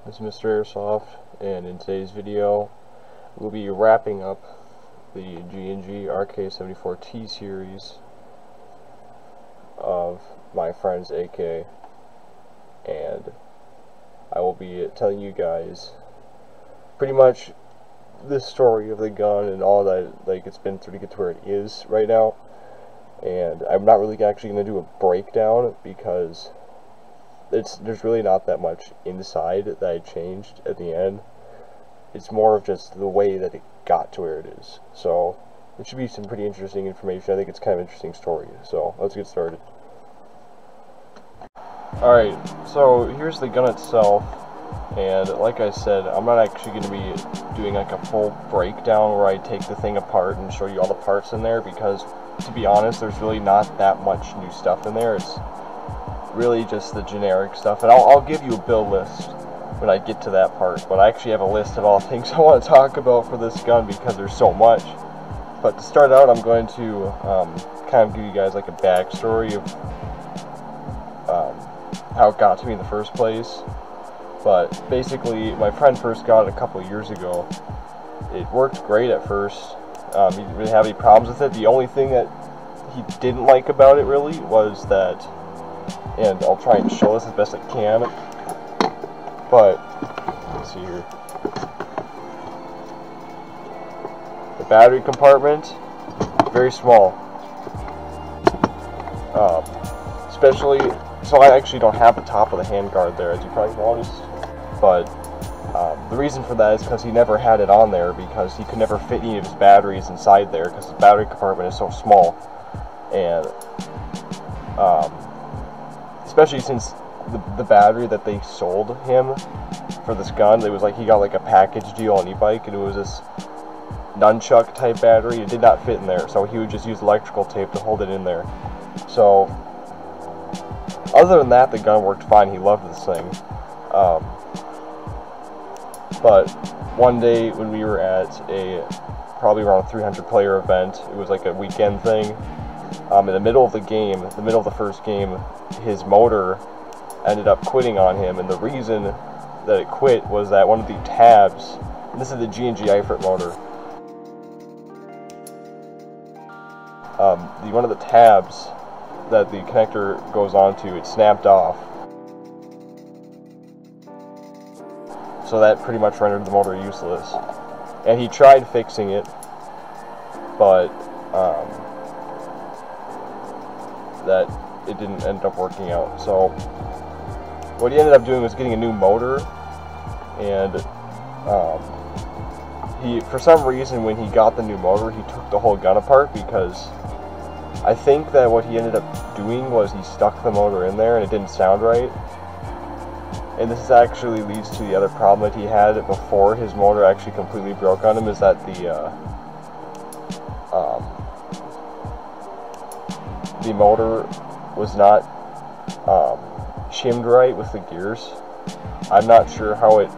This is Mr. Airsoft, and in today's video we'll be wrapping up the G&G RK74-T series of my friend's AK, and I will be telling you guys pretty much the story of the gun and all that it's been through to get to where it is right now. And I'm not really actually going to do a breakdown because there's really not that much inside that I changed at the end. It's more of just the way that it got to where it is. So it should be some pretty interesting information. I think it's kind of an interesting story. So let's get started. Alright, so here's the gun itself, and like I said, I'm not actually going to be doing like a full breakdown where I take the thing apart and show you all the parts in there, because to be honest, there's really not that much new stuff in there. It's really just the generic stuff, and I'll give you a build list when I get to that part, but I actually have a list of all things I want to talk about for this gun because there's so much. But to start out, I'm going to kind of give you guys like a backstory of how it got to me in the first place. But basically, my friend first got it a couple years ago. It worked great at first. He didn't really have any problems with it. The only thing that he didn't like about it really was that, and I'll try and show this as best I can, but let's see here. The battery compartment, very small. Especially, so I actually don't have the top of the handguard there, as you probably noticed, but the reason for that is because he never had it on there because he could never fit any of his batteries inside there because the battery compartment is so small. And especially since the battery that they sold him for this gun, it was like he got like a package deal on e-bike, and it was this nunchuck type battery. It did not fit in there, so he would just use electrical tape to hold it in there. So other than that, the gun worked fine. He loved this thing. But one day when we were at a probably around 300 player event, it was like a weekend thing, in the middle of the game, the middle of the first game, his motor ended up quitting on him, and the reason that it quit was that one of the tabs, and this is the G&G Ifrit motor, one of the tabs that the connector goes onto, it snapped off. So that pretty much rendered the motor useless. And he tried fixing it, but that it didn't end up working out. So what he ended up doing was getting a new motor, and he, for some reason, when he got the new motor, he took the whole gun apart, because I think that what he ended up doing was he stuck the motor in there and it didn't sound right. And this actually leads to the other problem that he had before his motor actually completely broke on him, is that the motor was not shimmed right with the gears. I'm not sure how it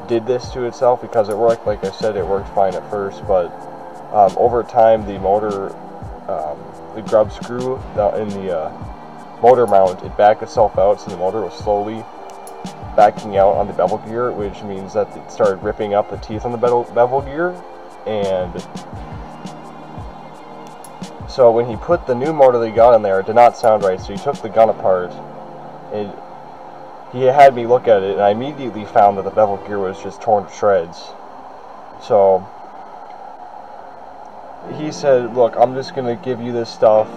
did this to itself, because it worked, like I said, it worked fine at first, but over time the motor, the grub screw in the motor mount, it backed itself out, so the motor was slowly backing out on the bevel gear, which means that it started ripping up the teeth on the bevel gear. And so when he put the new motor that he got in there, it did not sound right, so he took the gun apart, and he had me look at it, and I immediately found that the bevel gear was just torn to shreds. So he said, look, I'm just going to give you this stuff,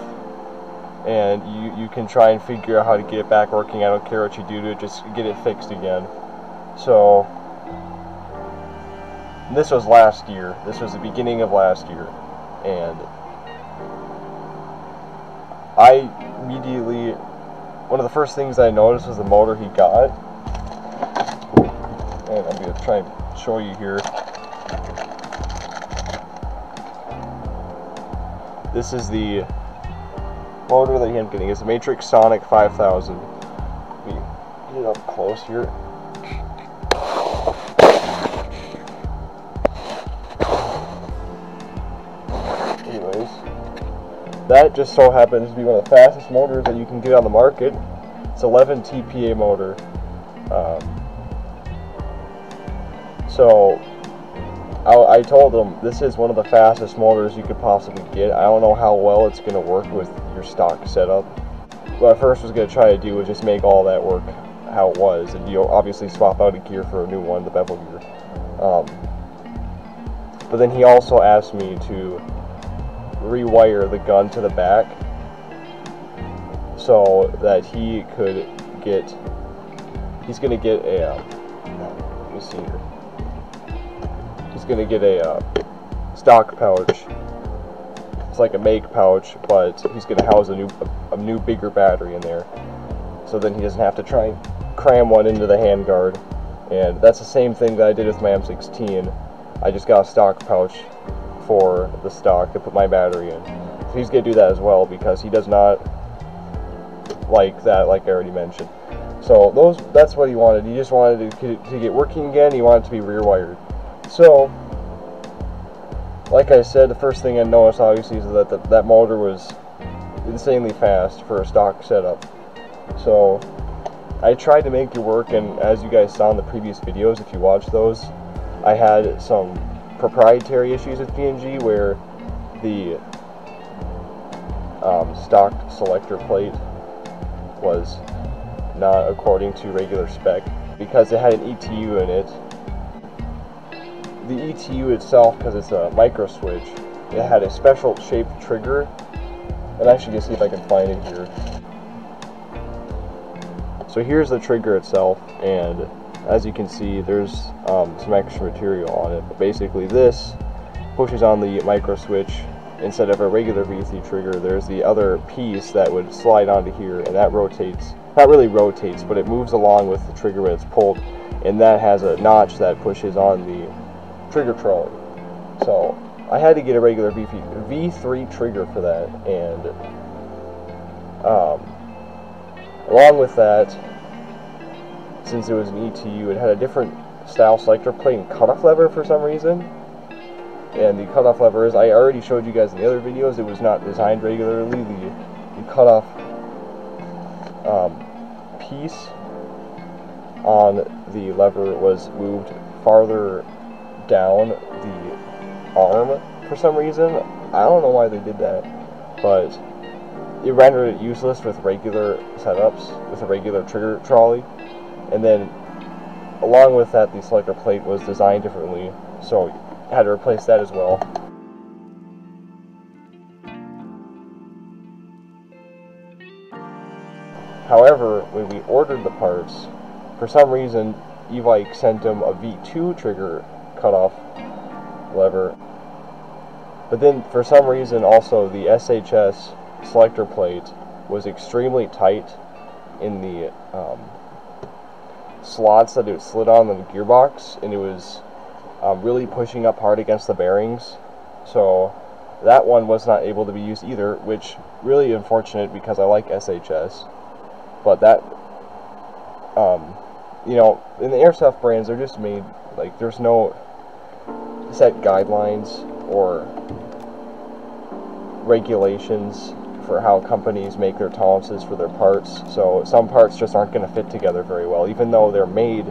and you can try and figure out how to get it back working. I don't care what you do to it, just get it fixed again. So this was last year. This was the beginning of last year, and I immediately, one of the first things I noticed was the motor he got, and I'm going to try and show you here. This is the motor that I'm getting. It's a Matrix Sonic 5000. Let me get it up close here. Anyways, that just so happens to be one of the fastest motors that you can get on the market. It's 11 TPA motor. So I told him this is one of the fastest motors you could possibly get. I don't know how well it's going to work with your stock setup. What I first was going to try to do was just make all that work how it was, and obviously swap out a gear for a new one, the bevel gear. But then he also asked me to rewire the gun to the back so that he could get, he's going to get a, let me see here, he's going to get a stock pouch. It's like a make pouch, but he's going to house a new bigger battery in there, so then he doesn't have to try and cram one into the handguard. And that's the same thing that I did with my M16. I just got a stock pouch for the stock to put my battery in. So he's going to do that as well, because he does not like that, like I already mentioned. So that's what he wanted. He just wanted to get working again. He wanted to be rear wired. So, like I said, the first thing I noticed obviously is that that motor was insanely fast for a stock setup. So I tried to make it work, and as you guys saw in the previous videos, if you watched those, I had some proprietary issues with G&G where the stock selector plate was not according to regular spec because it had an ETU in it. The ETU itself, because it's a micro switch, it had a special shaped trigger. I'm actually going to see if I can find it here. So here's the trigger itself, and as you can see, there's some extra material on it. But basically this pushes on the micro switch. Instead of a regular V3 trigger, there's the other piece that would slide onto here, and that rotates, not really rotates, but it moves along with the trigger when it's pulled, and that has a notch that pushes on the trigger trolley. So I had to get a regular V3 trigger for that, and along with that, since it was an ETU, it had a different style selector plate and cutoff lever for some reason. And the cutoff lever, is, I already showed you guys in the other videos, it was not designed regularly. The cutoff piece on the lever was moved farther down the arm for some reason. I don't know why they did that, but it rendered it useless with regular setups, with a regular trigger trolley. And then along with that, the selector plate was designed differently, so I had to replace that as well. However, when we ordered the parts, for some reason Evike sent him a V2 trigger cutoff lever, but then for some reason also the SHS selector plate was extremely tight in the slots that it slid on the gearbox, and it was really pushing up hard against the bearings, so that one was not able to be used either, which really unfortunate because I like SHS. But that, you know, in the Airsoft brands, they're just made, like, there's no set guidelines or regulations for how companies make their tolerances for their parts, so some parts just aren't going to fit together very well, even though they're made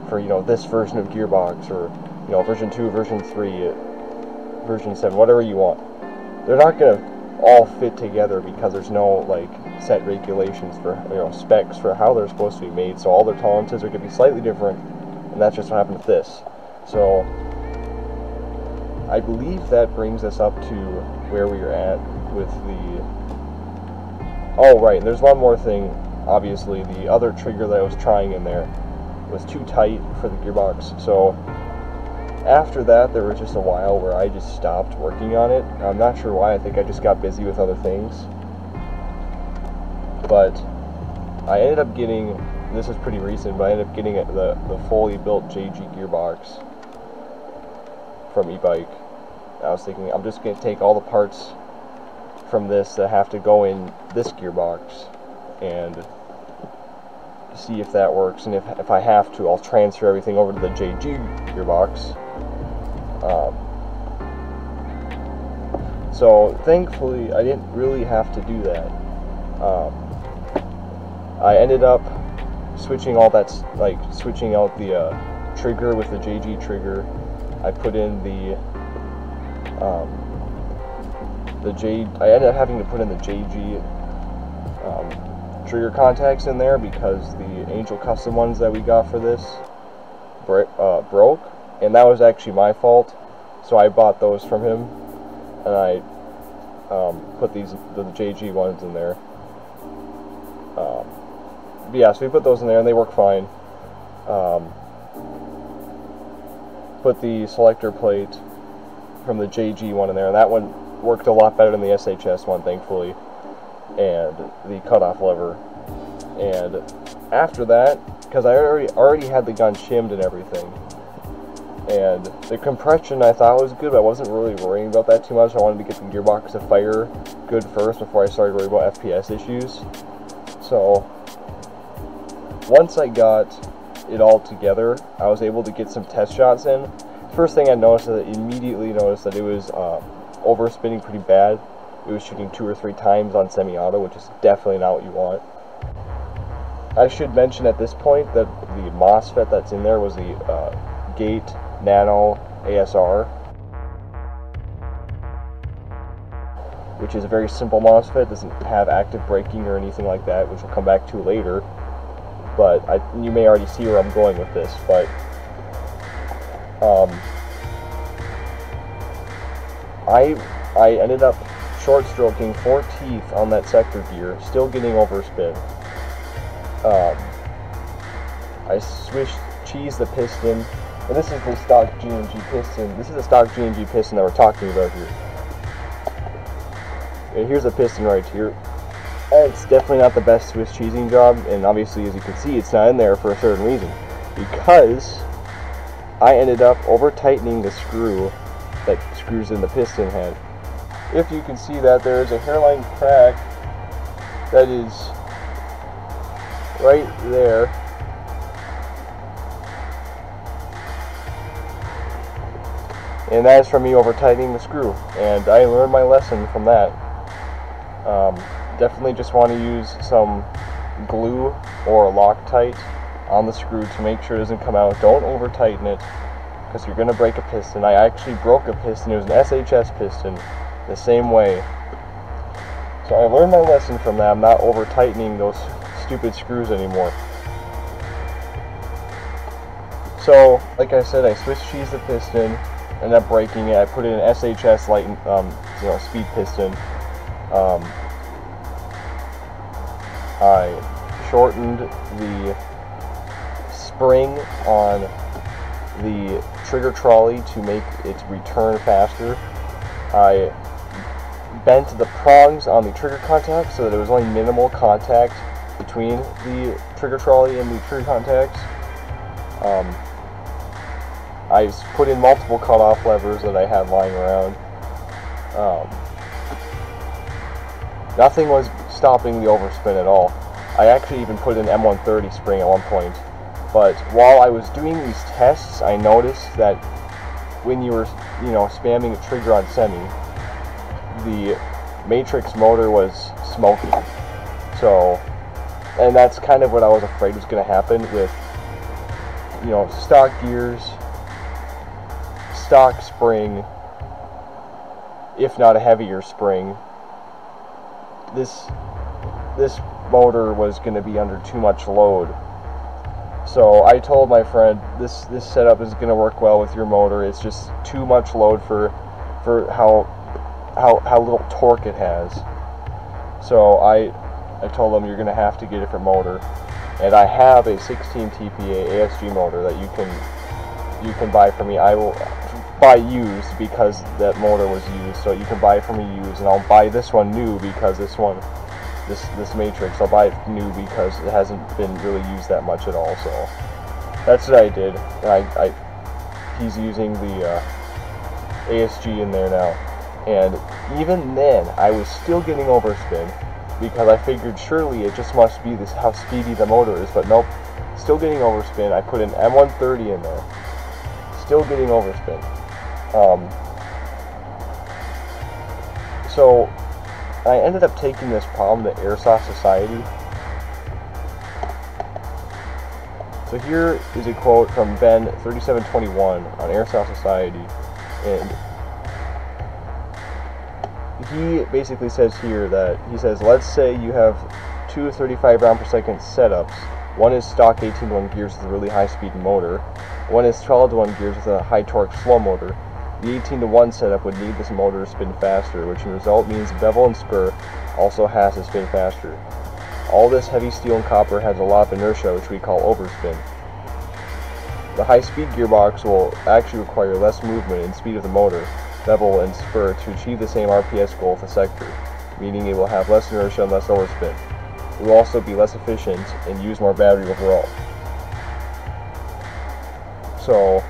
for, you know, this version of gearbox, or, you know, version 2, version 3, version 7, whatever you want. They're not going to all fit together because there's no, like, set regulations for, you know, specs for how they're supposed to be made, so all their tolerances are going to be slightly different, and that's just what happened with this. So I believe that brings us up to where we are at with the... Oh, right, and there's one more thing. Obviously, the other trigger that I was trying in there was too tight for the gearbox, so after that, there was just a while where I just stopped working on it. I'm not sure why. I think I just got busy with other things. But I ended up getting, this is pretty recent, but I ended up getting the fully built G&G gearbox from e-bike. I was thinking, I'm just going to take all the parts from this that have to go in this gearbox and see if that works, and if I have to, I'll transfer everything over to the G&G gearbox. So thankfully I didn't really have to do that. I ended up switching all that, like switching out the trigger with the JG trigger. I put in I ended up having to put in the JG trigger contacts in there because the Angel custom ones that we got for this broke, and that was actually my fault. So I bought those from him, and I put the JG ones in there. Yeah, so we put those in there, and they work fine. Put the selector plate from the JG one in there, and that one worked a lot better than the SHS one, thankfully, and the cutoff lever. And after that, because I already had the gun shimmed and everything, and the compression I thought was good, but I wasn't really worrying about that too much. I wanted to get the gearbox to fire good first before I started worrying about FPS issues. So once I got it all together, I was able to get some test shots in. First thing I noticed is I immediately noticed that it was overspinning pretty bad. It was shooting 2 or 3 times on semi-auto, which is definitely not what you want. I should mention at this point that the MOSFET that's in there was the Gate Nano ASR, which is a very simple MOSFET. Doesn't have active braking or anything like that, which we'll come back to later. But you may already see where I'm going with this. But I ended up short stroking 4 teeth on that sector gear, still getting overspin. I cheesed the piston, and this is the stock G&G piston. This is the stock G&G piston that we're talking about here. And here's the piston right here. It's definitely not the best Swiss cheesing job, and obviously, as you can see, it's not in there for a certain reason. Because I ended up over-tightening the screw that screws in the piston head. If you can see that, there is a hairline crack that is right there. And that is from me over-tightening the screw, and I learned my lesson from that. Definitely just want to use some glue or Loctite on the screw to make sure it doesn't come out. Don't over tighten it, because you're going to break a piston. I actually broke a piston. It was an SHS piston the same way. So I learned my lesson from that. I'm not over tightening those stupid screws anymore. So like I said, I Swiss cheesed the piston, ended up breaking it. I put in an SHS light speed piston. I shortened the spring on the trigger trolley to make it return faster. I bent the prongs on the trigger contact so that there was only minimal contact between the trigger trolley and the trigger contacts. I put in multiple cutoff levers that I had lying around. Nothing was stopping the overspin at all. I actually even put in M130 spring at one point. But while I was doing these tests, I noticed that when you were, spamming a trigger on semi, the matrix motor was smoking. So, and that's kind of what I was afraid was going to happen with, stock gears, stock spring, if not a heavier spring. This motor was going to be under too much load. So I told my friend, this setup is going to work well with your motor. It's just too much load for how little torque it has. So I told him, you're going to have to get a different motor. And I have a 16 TPA ASG motor that you can buy from me. I will buy used because that motor was used. So you can buy it from me used, and I'll buy this one new because this matrix, I'll buy it new because it hasn't been really used that much at all. So that's what I did. He's using the ASG in there now, and even then I was still getting overspin because I figured surely it just must be this how speedy the motor is, but nope, still getting overspin. I put an M130 in there, still getting overspin. So I ended up taking this problem to Airsoft Society, So here is a quote from Ben3721 on Airsoft Society, and he basically says here that, he says, let's say you have two 35 round per second setups. One is stock 18-to-1 gears with a really high speed motor. One is 12-to-1 gears with a high torque slow motor. The 18-to-1 setup would need this motor to spin faster, which in result means bevel and spur also has to spin faster. All this heavy steel and copper has a lot of inertia, which we call overspin. The high-speed gearbox will actually require less movement and speed of the motor, bevel, and spur to achieve the same RPS goal with the sector, meaning it will have less inertia and less overspin. It will also be less efficient and use more battery overall. So,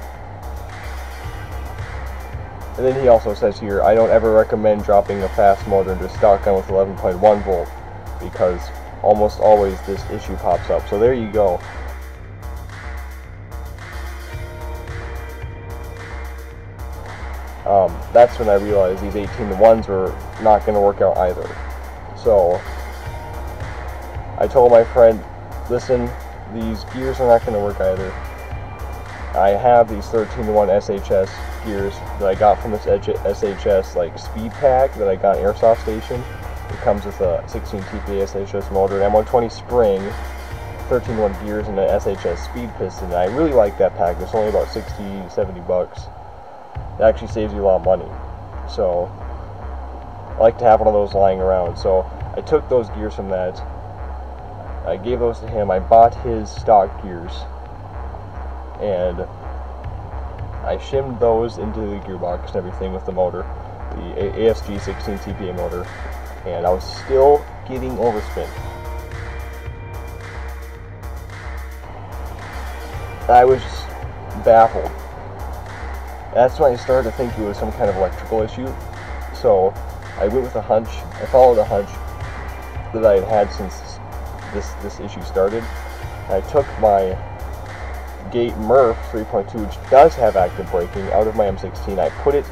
and then he also says here, I don't ever recommend dropping a fast motor into a stock gun with 11.1 volt because almost always this issue pops up. So there you go. That's when I realized these 18-to-1s were not going to work out either. So I told my friend, listen, these gears are not going to work either. I have these 13-to-1 SHS gears that I got from this SHS like speed pack that I got in Airsoft Station. It comes with a 16 TPA SHS motor, an M120 spring, 13-to-1 gears, and an SHS speed piston. And I really like that pack. It's only about 60-70 bucks. It actually saves you a lot of money. So I like to have one of those lying around. So I took those gears from that. I gave those to him. I bought his stock gears, and I shimmed those into the gearbox and everything with the motor, the ASG 16 TPA motor, and I was still getting overspin. I was just baffled. That's when I started to think it was some kind of electrical issue. So I went with a hunch. I followed a hunch that I had had since this issue started. I took my Gate Murph 3.2, which does have active braking, out of my M16. I put it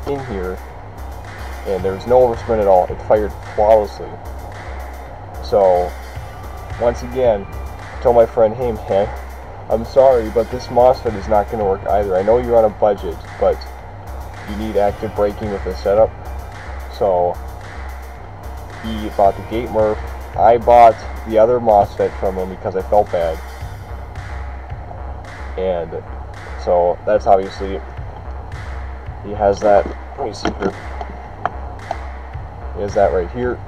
in here, and there was no overspin at all. It fired flawlessly. So once again, I told my friend, hey man, I'm sorry, but this MOSFET is not going to work either. I know you're on a budget, but you need active braking with this setup. So he bought the Gate Murph. I bought the other MOSFET from him because I felt bad. And so that's obviously, he has that, let me see here. He has that right here.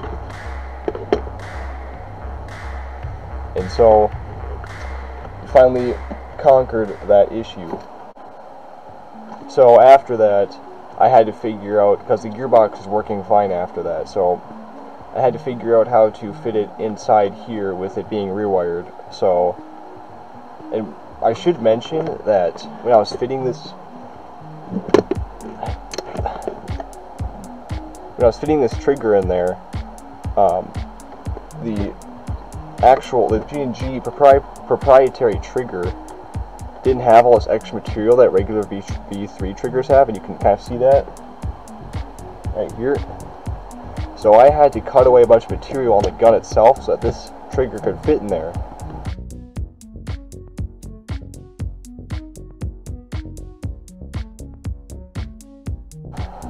And so finally conquered that issue. So after that, I had to figure out, because the gearbox was working fine after that, so I had to figure out how to fit it inside here with it being rewired. So, and I should mention that when I was fitting this trigger in there, the G&G proprietary trigger didn't have all this extra material that regular V3 triggers have, and you can kind of see that right here. So I had to cut away a bunch of material on the gun itself so that this trigger could fit in there.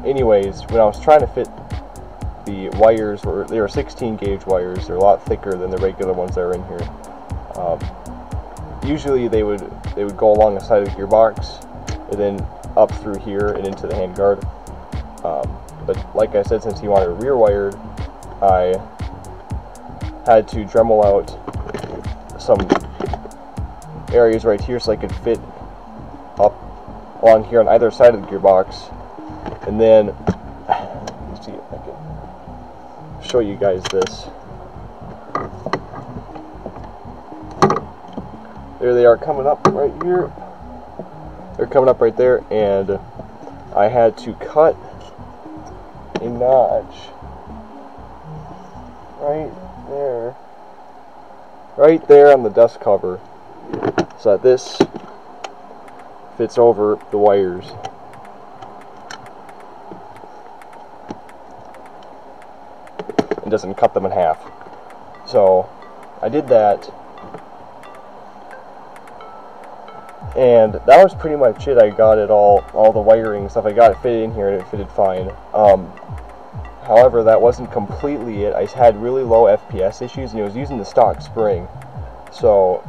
Anyways, when I was trying to fit the wires, they were 16 gauge wires. They're a lot thicker than the regular ones that are in here. Usually they would go along the side of the gearbox and then up through here and into the handguard. But like I said, since he wanted it rear wired, I had to Dremel out some areas right here so I could fit up along here on either side of the gearbox. And then, let's see if I can show you guys this. There they are coming up right here. They're coming up right there, and I had to cut a notch right there on the dust cover so that this fits over the wires. And doesn't cut them in half. So I did that, And that was pretty much it. I got it all the wiring and stuff. I got it fitted in here and it fitted fine. However, that wasn't completely it. I had really low FPS issues, and it was using the stock spring. So,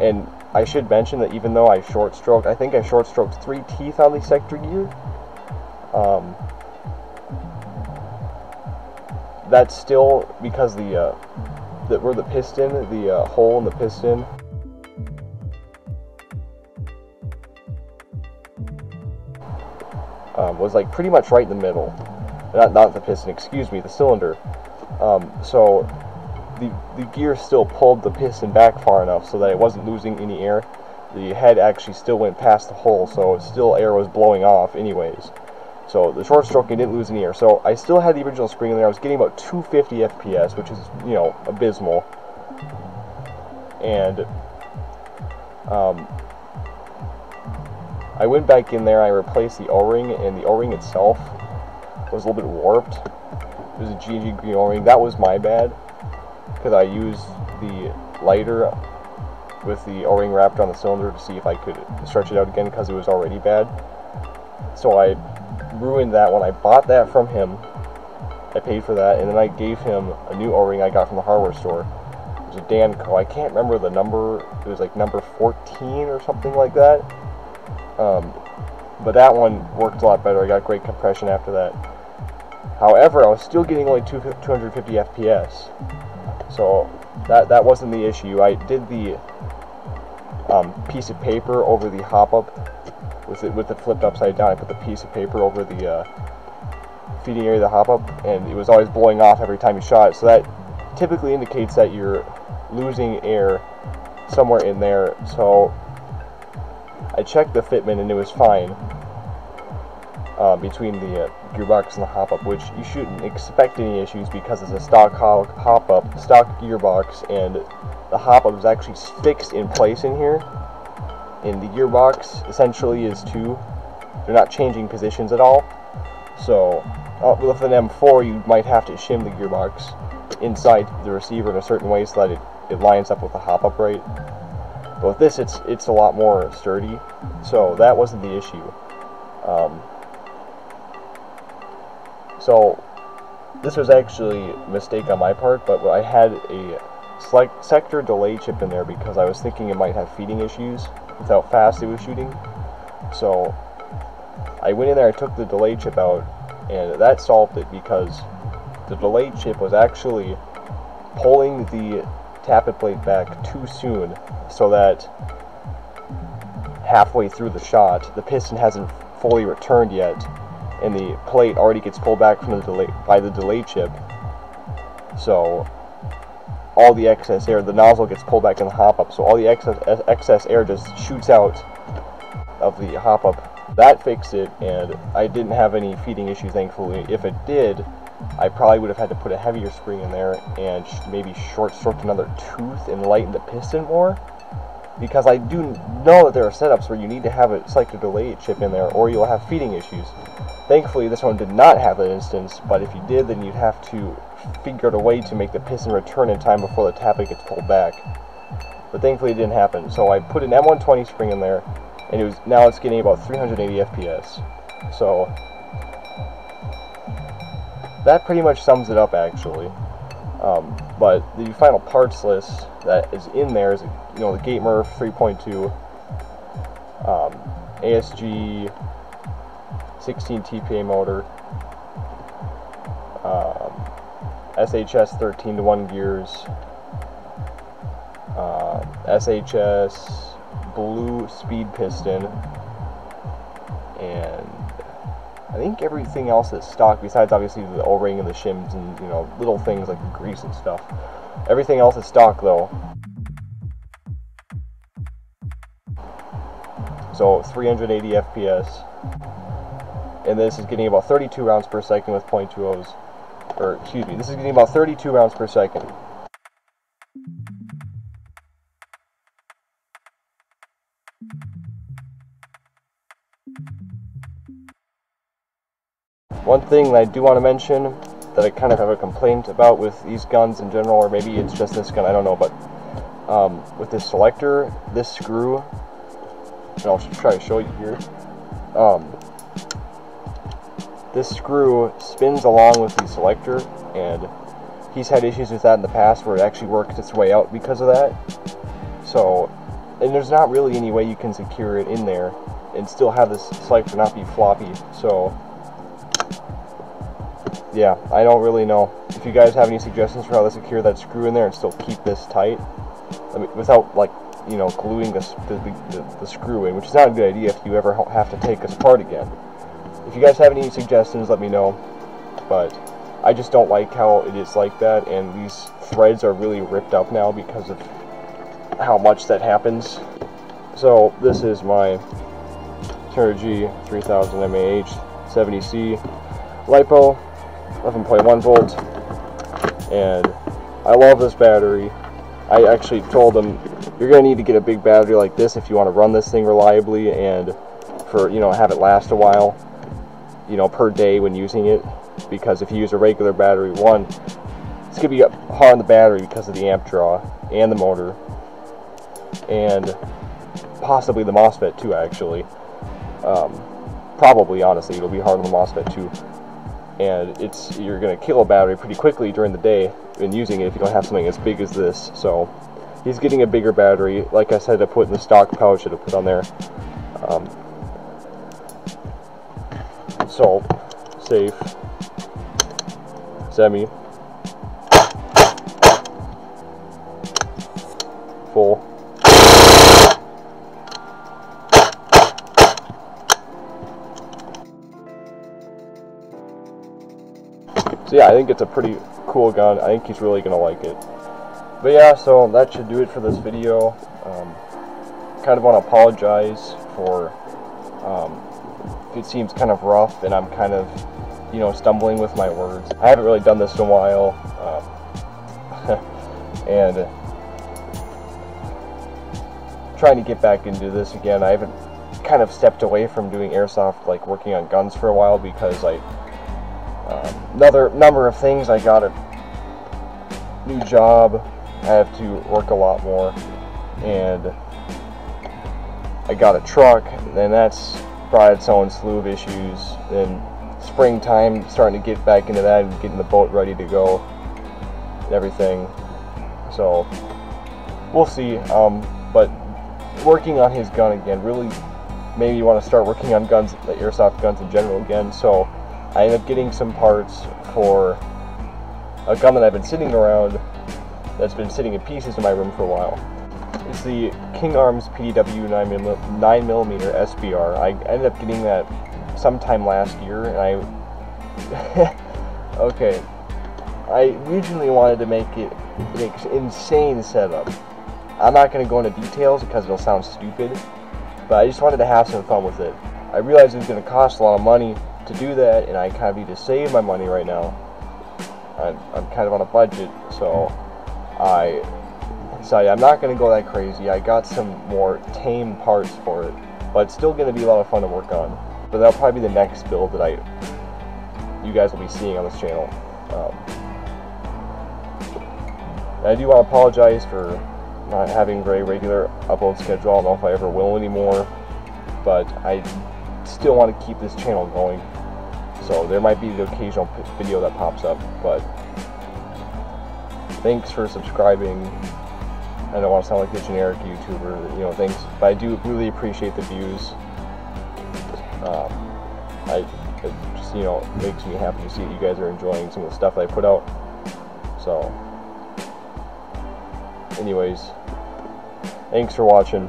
and I should mention that even though I short-stroked, I think I short-stroked 3 teeth on the sector gear. That's still because where the piston, the hole in the piston, was like pretty much right in the middle. Not the piston, excuse me, the cylinder. So the gear still pulled the piston back far enough so that it wasn't losing any air. The head actually still went past the hole, so still air was blowing off anyways. So the short stroking didn't lose any air. So I still had the original spring in there. I was getting about 250 FPS, which is, you know, abysmal. And I went back in there, I replaced the O-ring, and the O-ring itself was a little bit warped. It was a G&G green O-ring. That was my bad, because I used the lighter with the O-ring wrapped on the cylinder to see if I could stretch it out again, because it was already bad. So I ruined that when I bought that from him. I paid for that, and then I gave him a new O-ring I got from the hardware store. It was a Danco. I can't remember the number. It was like number 14 or something like that. But that one worked a lot better. I got great compression after that. However, I was still getting only 250 FPS. So that wasn't the issue. I did the piece of paper over the hop-up with it flipped upside down. I put the piece of paper over the feeding area of the hop-up, and it was always blowing off every time you shot it. So that typically indicates that you're losing air somewhere in there. So I checked the fitment and it was fine between the gearbox and the hop-up, which you shouldn't expect any issues because it's a stock hop-up, stock gearbox, and the hop-up is actually fixed in place in here. And the gearbox essentially is too. They're not changing positions at all. So with an M4, you might have to shim the gearbox inside the receiver in a certain way so that it lines up with the hop-up right. But with this, it's a lot more sturdy, so that wasn't the issue. So this was actually a mistake on my part, but I had a sector delay chip in there because I was thinking it might have feeding issues with how fast it was shooting. So I went in there, I took the delay chip out, and that solved it because the delay chip was actually pulling the tappet plate back too soon, so that halfway through the shot the piston hasn't fully returned yet, and the plate already gets pulled back from the delay chip. So all the excess air, the nozzle gets pulled back in the hop-up, so all the excess air just shoots out of the hop-up. That fixed it, and I didn't have any feeding issues, thankfully. If it did, I probably would have had to put a heavier spring in there and maybe short-stroked another tooth and lighten the piston more, because I do know that there are setups where you need to have a sector delay chip in there or you'll have feeding issues. Thankfully, this one did not have that instance, but if you did, then you'd have to figure out a way to make the piston return in time before the tappet gets pulled back. But thankfully it didn't happen. So I put an M120 spring in there, and now it's getting about 380 FPS. So that pretty much sums it up, actually. But the final parts list that is in there is, you know, the Gate Murph 3.2, ASG 16 TPA motor, SHS 13:1 gears, SHS blue speed piston, and I think everything else is stock besides obviously the O-ring and the shims and, you know, little things like the grease and stuff. Everything else is stock though. So 380 FPS. And this is getting about 32 rounds per second with .20s. Or, excuse me, this is getting about 32 rounds per second. One thing that I do want to mention that I kind of have a complaint about with these guns in general, or maybe it's just this gun, I don't know, but with this selector, this screw and I'll try to show you here. This screw spins along with the selector, and he's had issues with that in the past where it actually worked its way out because of that. So, and there's not really any way you can secure it in there and still have this selector not be floppy. So yeah, I don't really know. If you guys have any suggestions for how to secure that screw in there and still keep this tight, I mean, without, like, you know, gluing the screw in, which is not a good idea if you ever have to take this apart again. If you guys have any suggestions, let me know. But I just don't like how it is like that, and these threads are really ripped up now because of how much that happens. So this is my G&G 3000 mAh 70C LiPo, 11.1 volt, and I love this battery. I actually told them, you're going to need to get a big battery like this if you want to run this thing reliably and for, you know, have it last a while, you know, per day when using it, because if you use a regular battery, one, it's going to be hard on the battery because of the amp draw and the motor, and possibly the MOSFET too, actually. Probably, honestly, it'll be hard on the MOSFET too. And you're going to kill a battery pretty quickly during the day when using it if you don't have something as big as this. So he's getting a bigger battery. Like I said, I put in the stock pouch that I put on there. So safe, semi, full. So yeah, I think it's a pretty cool gun. I think he's really going to like it. But yeah, so that should do it for this video. Kind of want to apologize for if it seems kind of rough and I'm kind of, you know, stumbling with my words. I haven't really done this in a while. And trying to get back into this again. I haven't kind of stepped away from doing airsoft, like working on guns for a while, because another number of things. I got a new job, I have to work a lot more, and I got a truck, and that's brought its own slew of issues. Then springtime, starting to get back into that and getting the boat ready to go and everything. So we'll see. But working on his gun again really made me want to start working on guns, the airsoft guns in general again. So I ended up getting some parts for a gun that I've been sitting around, that's been sitting in pieces in my room for a while. It's the King Arms PDW 9mm SBR. I ended up getting that sometime last year, and okay, I originally wanted to make it an insane setup. I'm not going to go into details because it'll sound stupid, but I just wanted to have some fun with it. I realized it was going to cost a lot of money to do that, and I kind of need to save my money right now. I'm kind of on a budget, so I decided I'm not going to go that crazy. I got some more tame parts for it, but it's still going to be a lot of fun to work on. But that'll probably be the next build that you guys will be seeing on this channel. I do want to apologize for not having a very regular upload schedule. I don't know if I ever will anymore, but I still want to keep this channel going. So there might be the occasional video that pops up, but thanks for subscribing. I don't want to sound like a generic YouTuber, you know, thanks, but I do really appreciate the views. It just, you know, makes me happy to see that you guys are enjoying some of the stuff that I put out. So anyways, thanks for watching.